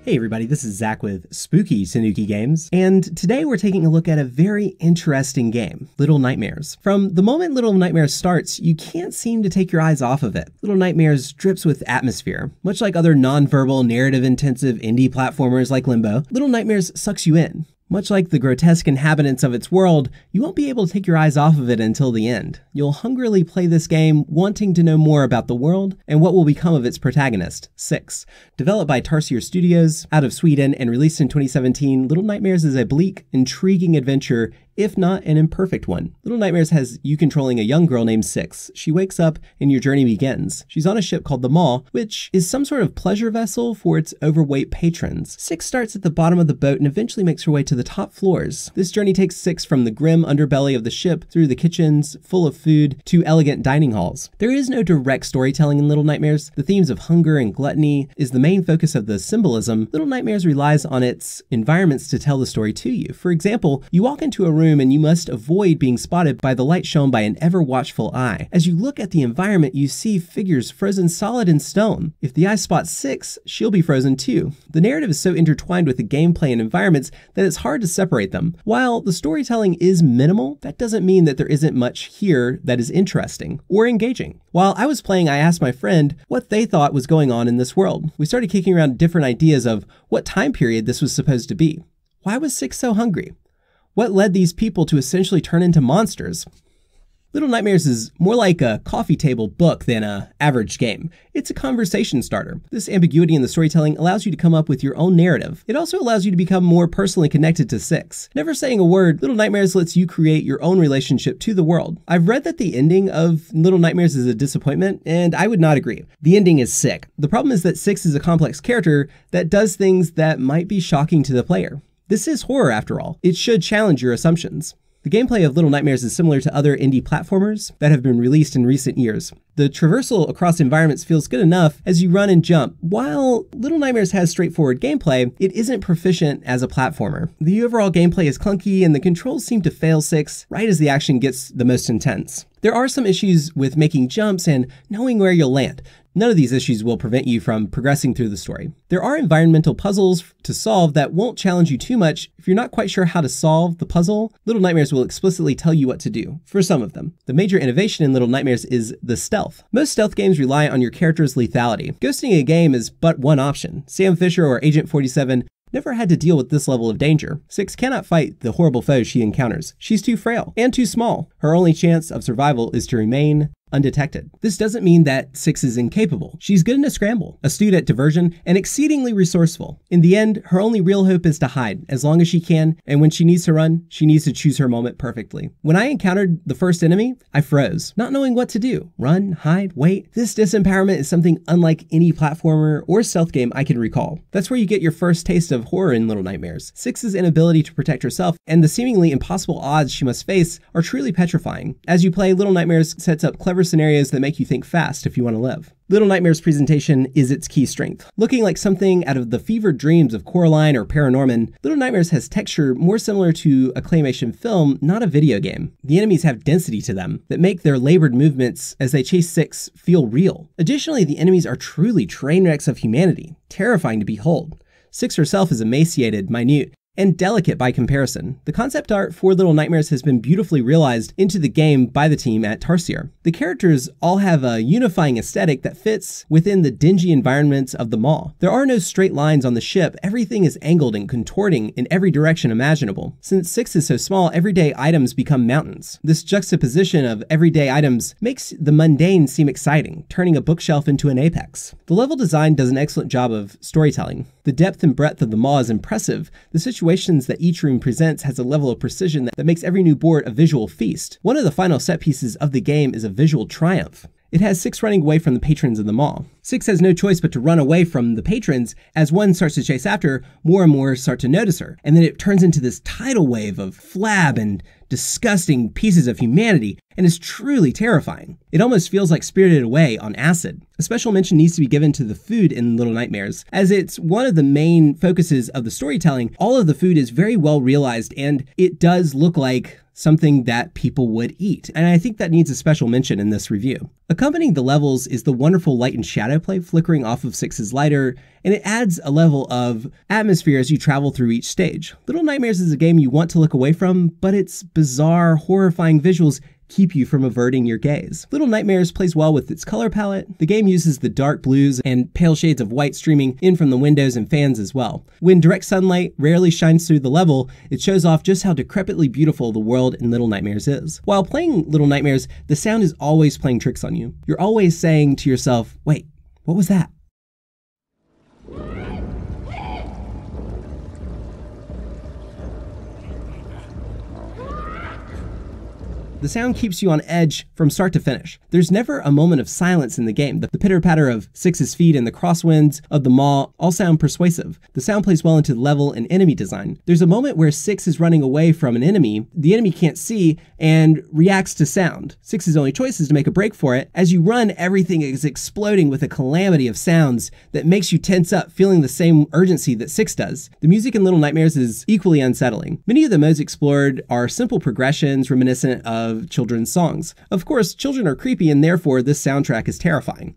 Hey everybody, this is Zach with Spooki Tanuki Games, and today we're taking a look at a very interesting game, Little Nightmares. From the moment Little Nightmares starts, you can't seem to take your eyes off of it. Little Nightmares drips with atmosphere. Much like other non-verbal, narrative-intensive indie platformers like Limbo, Little Nightmares sucks you in. Much like the grotesque inhabitants of its world, you won't be able to take your eyes off of it until the end. You'll hungrily play this game, wanting to know more about the world and what will become of its protagonist, Six. Developed by Tarsier Studios, out of Sweden, and released in 2017, Little Nightmares is a bleak, intriguing adventure, if not an imperfect one. Little Nightmares has you controlling a young girl named Six. She wakes up and your journey begins. She's on a ship called the Maw, which is some sort of pleasure vessel for its overweight patrons. Six starts at the bottom of the boat and eventually makes her way to the top floors. This journey takes Six from the grim underbelly of the ship through the kitchens full of food to elegant dining halls. There is no direct storytelling in Little Nightmares. The themes of hunger and gluttony is the main focus of the symbolism. Little Nightmares relies on its environments to tell the story to you. For example, you walk into a room and you must avoid being spotted by the light shown by an ever-watchful eye. As you look at the environment, you see figures frozen solid in stone. If the eye spots Six, she'll be frozen too. The narrative is so intertwined with the gameplay and environments that it's hard to separate them. While the storytelling is minimal, that doesn't mean that there isn't much here that is interesting or engaging. While I was playing, I asked my friend what they thought was going on in this world. We started kicking around different ideas of what time period this was supposed to be. Why was Six so hungry? What led these people to essentially turn into monsters? Little Nightmares is more like a coffee table book than an average game. It's a conversation starter. This ambiguity in the storytelling allows you to come up with your own narrative. It also allows you to become more personally connected to Six. Never saying a word, Little Nightmares lets you create your own relationship to the world. I've read that the ending of Little Nightmares is a disappointment, and I would not agree. The ending is sick. The problem is that Six is a complex character that does things that might be shocking to the player. This is horror after all. It should challenge your assumptions. The gameplay of Little Nightmares is similar to other indie platformers that have been released in recent years. The traversal across environments feels good enough as you run and jump. While Little Nightmares has straightforward gameplay, it isn't proficient as a platformer. The overall gameplay is clunky and the controls seem to fail Six right as the action gets the most intense. There are some issues with making jumps and knowing where you'll land. None of these issues will prevent you from progressing through the story. There are environmental puzzles to solve that won't challenge you too much. If you're not quite sure how to solve the puzzle, Little Nightmares will explicitly tell you what to do, for some of them. The major innovation in Little Nightmares is the stealth. Most stealth games rely on your character's lethality. Ghosting a game is but one option. Sam Fisher or Agent 47 never had to deal with this level of danger. Six cannot fight the horrible foes she encounters. She's too frail and too small. Her only chance of survival is to remain undetected. This doesn't mean that Six is incapable. She's good in a scramble, astute at diversion, and exceedingly resourceful. In the end, her only real hope is to hide as long as she can, and when she needs to run, she needs to choose her moment perfectly. When I encountered the first enemy, I froze, not knowing what to do. Run, hide, wait. This disempowerment is something unlike any platformer or stealth game I can recall. That's where you get your first taste of horror in Little Nightmares. Six's inability to protect herself and the seemingly impossible odds she must face are truly petrifying. As you play, Little Nightmares sets up clever scenarios that make you think fast if you want to live. Little Nightmares' presentation is its key strength. Looking like something out of the fevered dreams of Coraline or Paranorman, Little Nightmares has texture more similar to a claymation film, not a video game. The enemies have density to them that make their labored movements as they chase Six feel real. Additionally, the enemies are truly train wrecks of humanity, terrifying to behold. Six herself is emaciated, minute, and delicate by comparison. The concept art for Little Nightmares has been beautifully realized into the game by the team at Tarsier. The characters all have a unifying aesthetic that fits within the dingy environments of the Maw. There are no straight lines on the ship. Everything is angled and contorting in every direction imaginable. Since Six is so small, everyday items become mountains. This juxtaposition of everyday items makes the mundane seem exciting, turning a bookshelf into an apex. The level design does an excellent job of storytelling. The depth and breadth of the Maw is impressive. The situations that each room presents has a level of precision that makes every new board a visual feast. One of the final set pieces of the game is a visual triumph. It has Six running away from the patrons in the Maw. Six has no choice but to run away from the patrons. As one starts to chase after, more and more start to notice her. And then it turns into this tidal wave of flab and disgusting pieces of humanity, and is truly terrifying. It almost feels like Spirited Away on acid. A special mention needs to be given to the food in Little Nightmares, as it's one of the main focuses of the storytelling. All of the food is very well realized, and it does look like something that people would eat, and I think that needs a special mention in this review. Accompanying the levels is the wonderful light and shadow play flickering off of 6's lighter, and it adds a level of atmosphere as you travel through each stage. Little Nightmares is a game you want to look away from, but its bizarre, horrifying visuals keep you from averting your gaze. Little Nightmares plays well with its color palette. The game uses the dark blues and pale shades of white streaming in from the windows and fans as well. When direct sunlight rarely shines through the level, it shows off just how decrepitly beautiful the world in Little Nightmares is. While playing Little Nightmares, the sound is always playing tricks on you. You're always saying to yourself, wait, what was that? The sound keeps you on edge from start to finish. There's never a moment of silence in the game. The pitter-patter of 6's feet and the crosswinds of the maw all sound persuasive. The sound plays well into the level and enemy design. There's a moment where 6 is running away from an enemy the enemy can't see and reacts to sound. 6's only choice is to make a break for it. As you run, everything is exploding with a calamity of sounds that makes you tense up, feeling the same urgency that 6 does. The music in Little Nightmares is equally unsettling. Many of the modes explored are simple progressions reminiscent of children's songs. Of course, children are creepy and therefore this soundtrack is terrifying.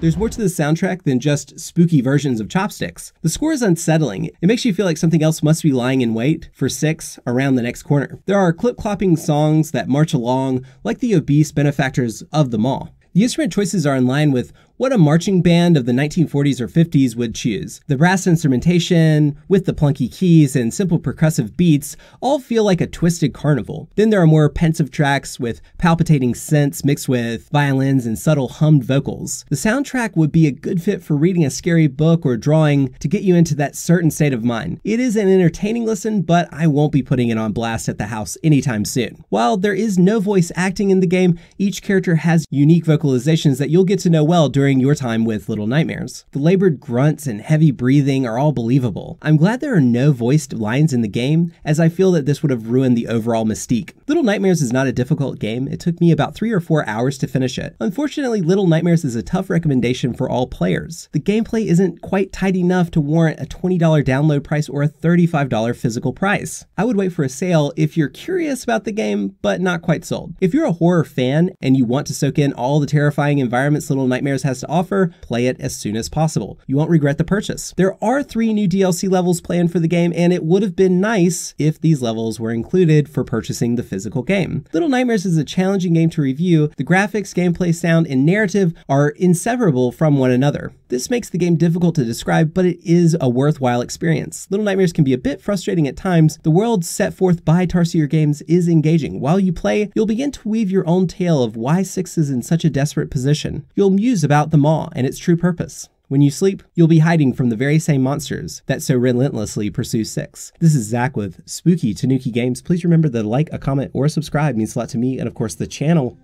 There's more to the soundtrack than just spooky versions of chopsticks. The score is unsettling. It makes you feel like something else must be lying in wait for 6 around the next corner. There are clip-clopping songs that march along like the obese benefactors of the mall. The instrument choices are in line with what a marching band of the 1940s or 50s would choose. The brass instrumentation, with the plunky keys and simple percussive beats, all feel like a twisted carnival. Then there are more pensive tracks with palpitating synths mixed with violins and subtle hummed vocals. The soundtrack would be a good fit for reading a scary book or drawing to get you into that certain state of mind. It is an entertaining listen, but I won't be putting it on blast at the house anytime soon. While there is no voice acting in the game, each character has unique vocalizations that you'll get to know well during your time with Little Nightmares. The labored grunts and heavy breathing are all believable. I'm glad there are no voiced lines in the game, as I feel that this would have ruined the overall mystique. Little Nightmares is not a difficult game. It took me about 3 or 4 hours to finish it. Unfortunately, Little Nightmares is a tough recommendation for all players. The gameplay isn't quite tight enough to warrant a $20 download price or a $35 physical price. I would wait for a sale if you're curious about the game, but not quite sold. If you're a horror fan and you want to soak in all the terrifying environments Little Nightmares has to offer, play it as soon as possible. You won't regret the purchase. There are 3 new DLC levels planned for the game, and it would have been nice if these levels were included for purchasing the physical game. Little Nightmares is a challenging game to review. The graphics, gameplay, sound, and narrative are inseparable from one another. This makes the game difficult to describe, but it is a worthwhile experience. Little Nightmares can be a bit frustrating at times. The world set forth by Tarsier Games is engaging. While you play, you'll begin to weave your own tale of why 6 is in such a desperate position. You'll muse about the maw and its true purpose. When you sleep, you'll be hiding from the very same monsters that so relentlessly pursue 6. This is Zach with Spooki Tanuki Games. Please remember that a like, a comment, or a subscribe means a lot to me and of course the channel.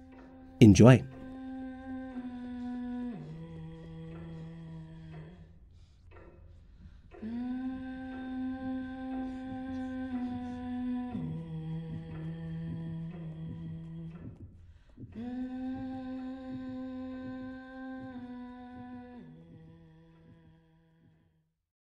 Enjoy.